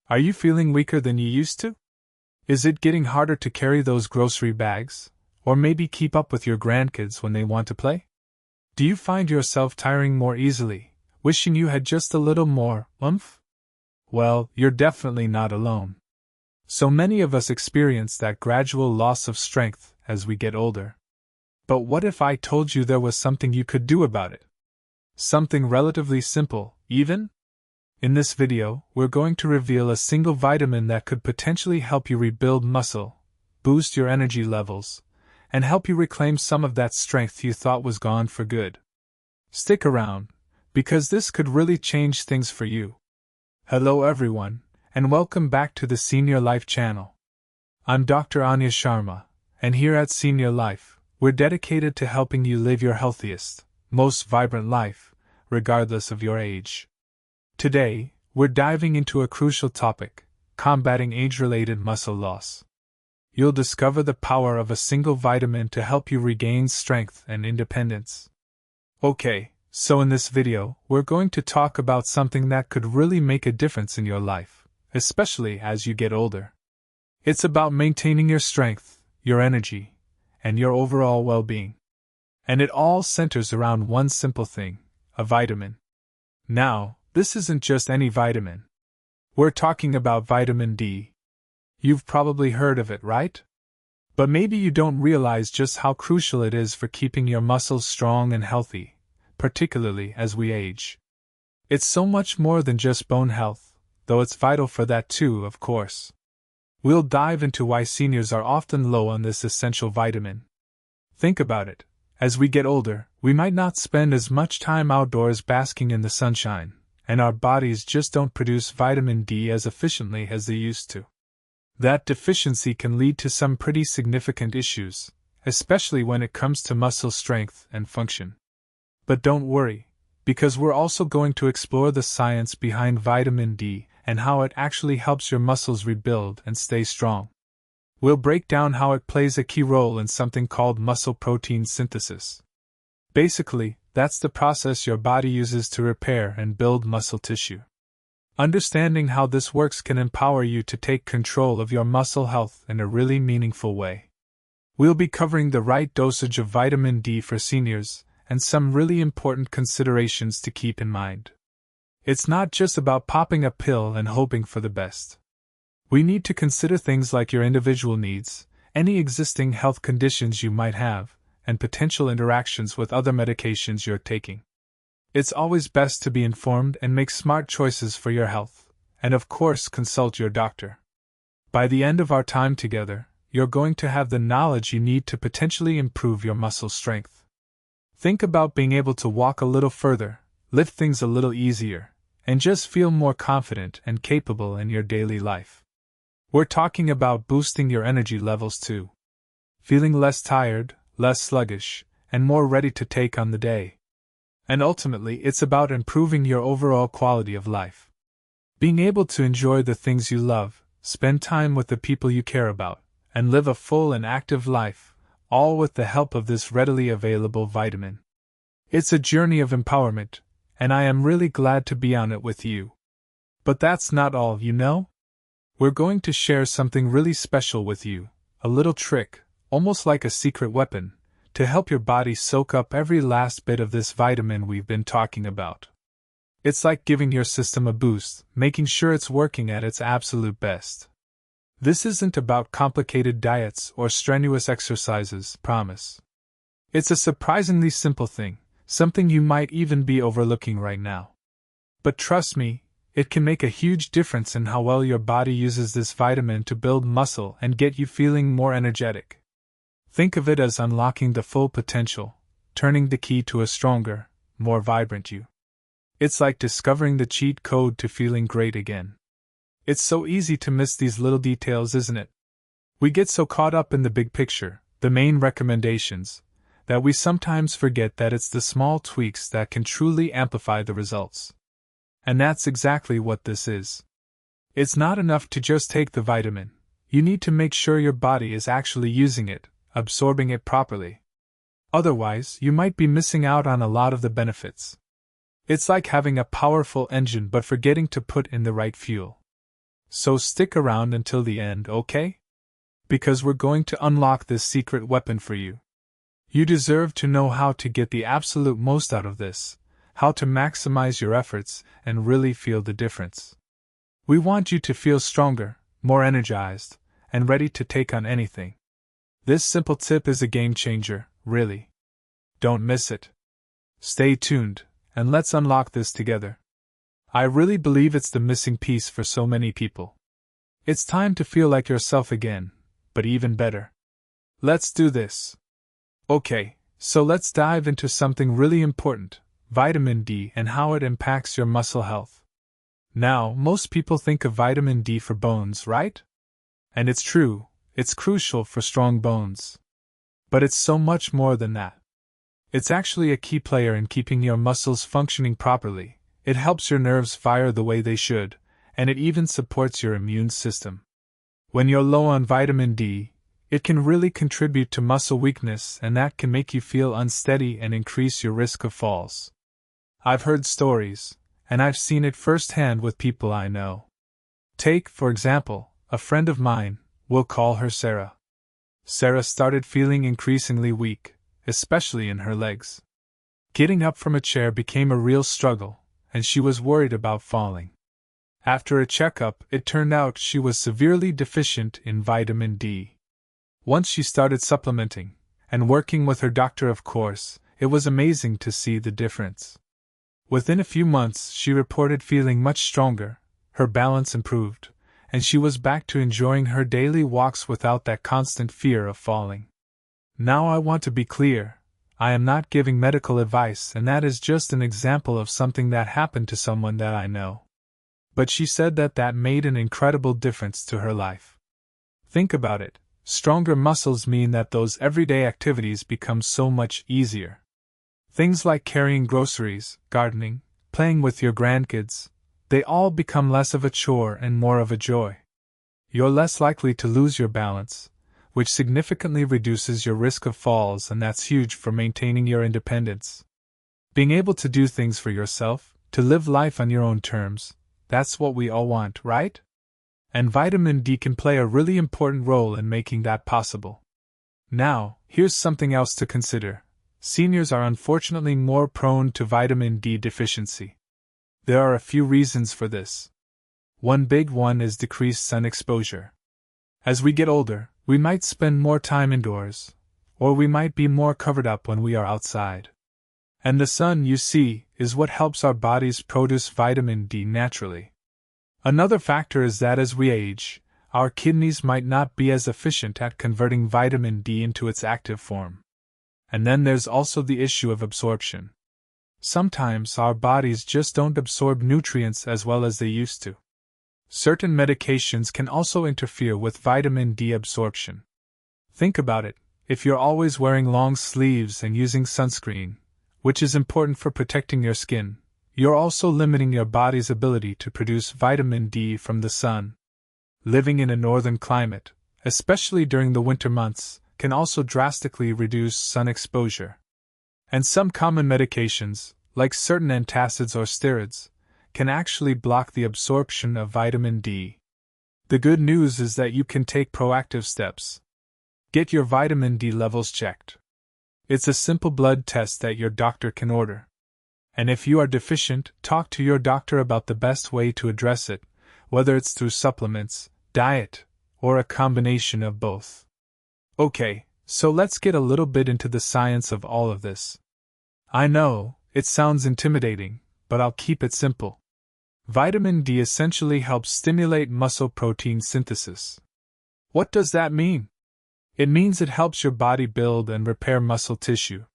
Are you feeling weaker than you used to? Is it getting harder to carry those grocery bags, or maybe keep up with your grandkids when they want to play? Do you find yourself tiring more easily, wishing you had just a little more oomph? Well, you're definitely not alone. So many of us experience that gradual loss of strength as we get older. But what if I told you there was something you could do about it? Something relatively simple, even? In this video, we're going to reveal a single vitamin that could potentially help you rebuild muscle, boost your energy levels, and help you reclaim some of that strength you thought was gone for good. Stick around, because this could really change things for you. Hello everyone, and welcome back to the Senior Life channel. I'm Dr. Anya Sharma, and here at Senior Life, we're dedicated to helping you live your healthiest, most vibrant life, regardless of your age. Today, we're diving into a crucial topic: combating age-related muscle loss. You'll discover the power of a single vitamin to help you regain strength and independence. Okay, so in this video, we're going to talk about something that could really make a difference in your life, especially as you get older. It's about maintaining your strength, your energy, and your overall well-being. And it all centers around one simple thing: a vitamin. Now, this isn't just any vitamin. We're talking about vitamin D. You've probably heard of it, right? But maybe you don't realize just how crucial it is for keeping your muscles strong and healthy, particularly as we age. It's so much more than just bone health, though it's vital for that too, of course. We'll dive into why seniors are often low on this essential vitamin. Think about it. As we get older, we might not spend as much time outdoors basking in the sunshine, and our bodies just don't produce vitamin D as efficiently as they used to. That deficiency can lead to some pretty significant issues, especially when it comes to muscle strength and function. But don't worry, because we're also going to explore the science behind vitamin D and how it actually helps your muscles rebuild and stay strong. We'll break down how it plays a key role in something called muscle protein synthesis. Basically, that's the process your body uses to repair and build muscle tissue. Understanding how this works can empower you to take control of your muscle health in a really meaningful way. We'll be covering the right dosage of vitamin D for seniors and some really important considerations to keep in mind. It's not just about popping a pill and hoping for the best. We need to consider things like your individual needs, any existing health conditions you might have, and potential interactions with other medications you're taking. It's always best to be informed and make smart choices for your health, and of course consult your doctor. By the end of our time together, you're going to have the knowledge you need to potentially improve your muscle strength. Think about being able to walk a little further, lift things a little easier, and just feel more confident and capable in your daily life. We're talking about boosting your energy levels too. Feeling less tired, less sluggish, and more ready to take on the day. And ultimately, it's about improving your overall quality of life. Being able to enjoy the things you love, spend time with the people you care about, and live a full and active life, all with the help of this readily available vitamin. It's a journey of empowerment, and I am really glad to be on it with you. But that's not all, you know? We're going to share something really special with you, a little trick, almost like a secret weapon, to help your body soak up every last bit of this vitamin we've been talking about. It's like giving your system a boost, making sure it's working at its absolute best. This isn't about complicated diets or strenuous exercises, promise. It's a surprisingly simple thing, something you might even be overlooking right now. But trust me, it can make a huge difference in how well your body uses this vitamin to build muscle and get you feeling more energetic. Think of it as unlocking the full potential, turning the key to a stronger, more vibrant you. It's like discovering the cheat code to feeling great again. It's so easy to miss these little details, isn't it? We get so caught up in the big picture, the main recommendations, that we sometimes forget that it's the small tweaks that can truly amplify the results. And that's exactly what this is. It's not enough to just take the vitamin. You need to make sure your body is actually using it, absorbing it properly. Otherwise, you might be missing out on a lot of the benefits. It's like having a powerful engine but forgetting to put in the right fuel. So stick around until the end, okay? Because we're going to unlock this secret weapon for you. You deserve to know how to get the absolute most out of this, how to maximize your efforts and really feel the difference. We want you to feel stronger, more energized, and ready to take on anything. This simple tip is a game changer, really. Don't miss it. Stay tuned, and let's unlock this together. I really believe it's the missing piece for so many people. It's time to feel like yourself again, but even better. Let's do this. Okay, so let's dive into something really important, vitamin D and how it impacts your muscle health. Now, most people think of vitamin D for bones, right? And it's true, it's crucial for strong bones. But it's so much more than that. It's actually a key player in keeping your muscles functioning properly. It helps your nerves fire the way they should, and it even supports your immune system. When you're low on vitamin D, it can really contribute to muscle weakness, and that can make you feel unsteady and increase your risk of falls. I've heard stories, and I've seen it firsthand with people I know. Take, for example, a friend of mine, we'll call her Sarah. Sarah started feeling increasingly weak, especially in her legs. Getting up from a chair became a real struggle, and she was worried about falling. After a checkup, it turned out she was severely deficient in vitamin D. Once she started supplementing, and working with her doctor, of course, it was amazing to see the difference. Within a few months, she reported feeling much stronger, her balance improved, and she was back to enjoying her daily walks without that constant fear of falling. Now I want to be clear, I am not giving medical advice, and that is just an example of something that happened to someone that I know. But she said that made an incredible difference to her life. Think about it. Stronger muscles mean that those everyday activities become so much easier. Things like carrying groceries, gardening, playing with your grandkids, they all become less of a chore and more of a joy. You're less likely to lose your balance, which significantly reduces your risk of falls, and that's huge for maintaining your independence. Being able to do things for yourself, to live life on your own terms, that's what we all want, right? And vitamin D can play a really important role in making that possible. Now, here's something else to consider. Seniors are unfortunately more prone to vitamin D deficiency. There are a few reasons for this. One big one is decreased sun exposure. As we get older, we might spend more time indoors, or we might be more covered up when we are outside. And the sun, you see, is what helps our bodies produce vitamin D naturally. Another factor is that as we age, our kidneys might not be as efficient at converting vitamin D into its active form. And then there's also the issue of absorption. Sometimes our bodies just don't absorb nutrients as well as they used to. Certain medications can also interfere with vitamin D absorption. Think about it, if you're always wearing long sleeves and using sunscreen, which is important for protecting your skin, you're also limiting your body's ability to produce vitamin D from the sun. Living in a northern climate, especially during the winter months, can also drastically reduce sun exposure. And some common medications, like certain antacids or steroids, can actually block the absorption of vitamin D. The good news is that you can take proactive steps. Get your vitamin D levels checked. It's a simple blood test that your doctor can order. And if you are deficient, talk to your doctor about the best way to address it, whether it's through supplements, diet, or a combination of both. Okay, so let's get a little bit into the science of all of this. I know, it sounds intimidating, but I'll keep it simple. Vitamin D essentially helps stimulate muscle protein synthesis. What does that mean? It means it helps your body build and repair muscle tissue.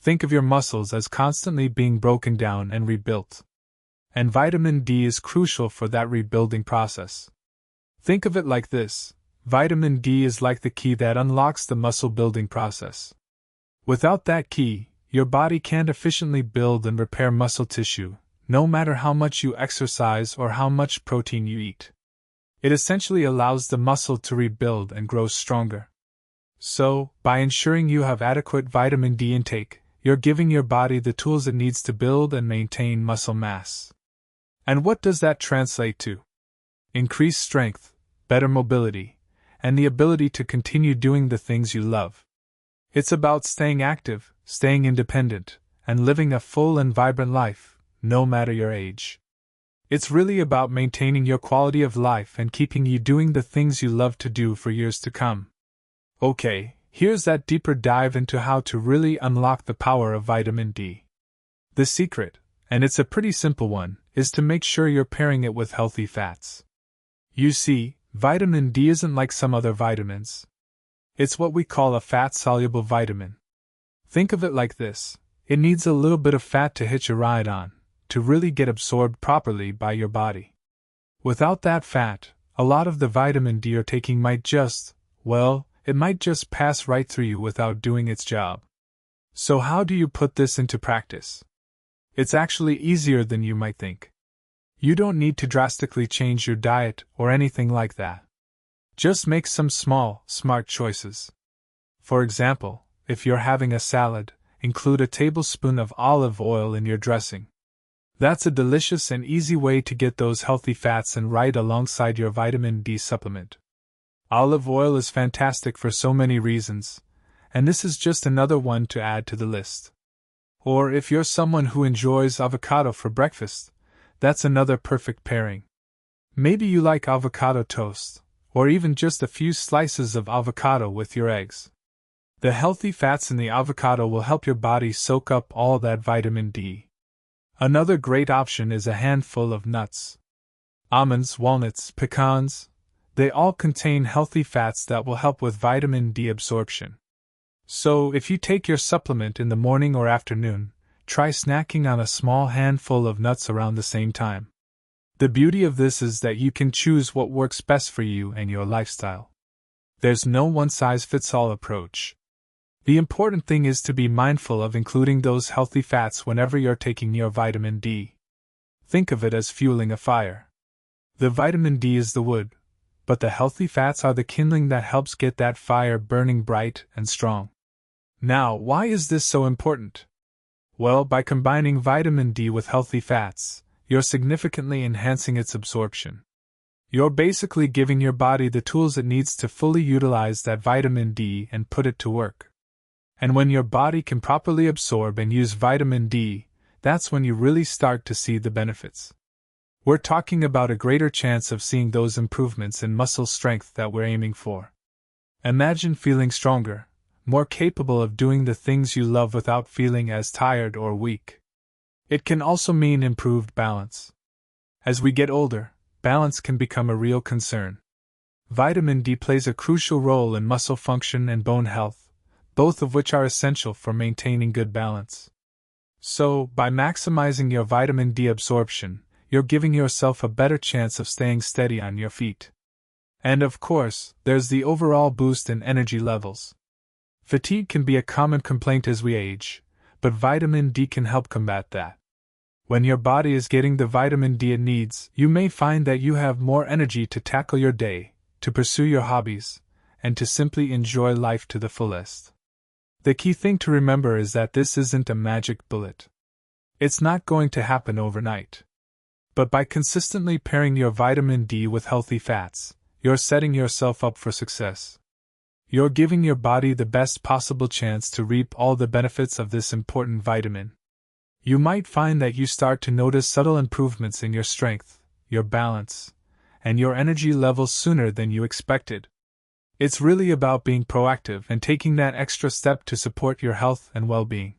Think of your muscles as constantly being broken down and rebuilt. And vitamin D is crucial for that rebuilding process. Think of it like this. Vitamin D is like the key that unlocks the muscle building process. Without that key, your body can't efficiently build and repair muscle tissue, no matter how much you exercise or how much protein you eat. It essentially allows the muscle to rebuild and grow stronger. So, by ensuring you have adequate vitamin D intake, you're giving your body the tools it needs to build and maintain muscle mass. And what does that translate to? increased strength, better mobility, and the ability to continue doing the things you love. It's about staying active, staying independent, and living a full and vibrant life, no matter your age. It's really about maintaining your quality of life and keeping you doing the things you love to do for years to come. Okay, here's that deeper dive into how to really unlock the power of vitamin D. The secret, and it's a pretty simple one, is to make sure you're pairing it with healthy fats. You see, vitamin D isn't like some other vitamins. It's what we call a fat-soluble vitamin. Think of it like this: it needs a little bit of fat to hitch a ride on, to really get absorbed properly by your body. Without that fat, a lot of the vitamin D you're taking might just, it might just pass right through you without doing its job. So how do you put this into practice? It's actually easier than you might think. You don't need to drastically change your diet or anything like that. Just make some small, smart choices. For example, if you're having a salad, include a tablespoon of olive oil in your dressing. That's a delicious and easy way to get those healthy fats in right alongside your vitamin D supplement. Olive oil is fantastic for so many reasons, and this is just another one to add to the list. Or if you're someone who enjoys avocado for breakfast, that's another perfect pairing. Maybe you like avocado toast, or even just a few slices of avocado with your eggs. The healthy fats in the avocado will help your body soak up all that vitamin D. Another great option is a handful of nuts. Almonds, walnuts, pecans, they all contain healthy fats that will help with vitamin D absorption. So, if you take your supplement in the morning or afternoon, try snacking on a small handful of nuts around the same time. The beauty of this is that you can choose what works best for you and your lifestyle. There's no one-size-fits-all approach. The important thing is to be mindful of including those healthy fats whenever you're taking your vitamin D. Think of it as fueling a fire. The vitamin D is the wood, but the healthy fats are the kindling that helps get that fire burning bright and strong. Now, why is this so important? Well, by combining vitamin D with healthy fats, you're significantly enhancing its absorption. You're basically giving your body the tools it needs to fully utilize that vitamin D and put it to work. And when your body can properly absorb and use vitamin D, that's when you really start to see the benefits. We're talking about a greater chance of seeing those improvements in muscle strength that we're aiming for. Imagine feeling stronger, more capable of doing the things you love without feeling as tired or weak. It can also mean improved balance. As we get older, balance can become a real concern. Vitamin D plays a crucial role in muscle function and bone health, both of which are essential for maintaining good balance. So, by maximizing your vitamin D absorption, you're giving yourself a better chance of staying steady on your feet. And of course, there's the overall boost in energy levels. Fatigue can be a common complaint as we age, but vitamin D can help combat that. When your body is getting the vitamin D it needs, you may find that you have more energy to tackle your day, to pursue your hobbies, and to simply enjoy life to the fullest. The key thing to remember is that this isn't a magic bullet. It's not going to happen overnight. But by consistently pairing your vitamin D with healthy fats, you're setting yourself up for success. You're giving your body the best possible chance to reap all the benefits of this important vitamin. You might find that you start to notice subtle improvements in your strength, your balance, and your energy levels sooner than you expected. It's really about being proactive and taking that extra step to support your health and well-being.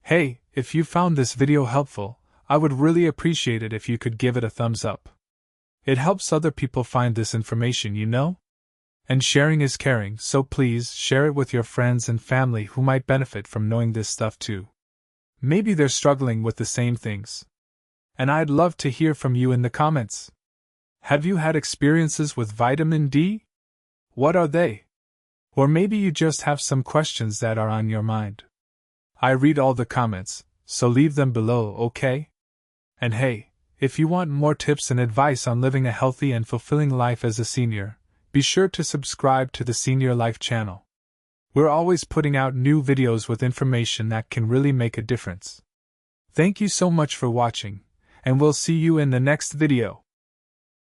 Hey, if you found this video helpful, I would really appreciate it if you could give it a thumbs up. It helps other people find this information, you know? And sharing is caring, so please share it with your friends and family who might benefit from knowing this stuff too. Maybe they're struggling with the same things. And I'd love to hear from you in the comments. Have you had experiences with vitamin D? What are they? Or maybe you just have some questions that are on your mind. I read all the comments, so leave them below, okay? And hey, if you want more tips and advice on living a healthy and fulfilling life as a senior, be sure to subscribe to the Senior Life channel. We're always putting out new videos with information that can really make a difference. Thank you so much for watching, and we'll see you in the next video.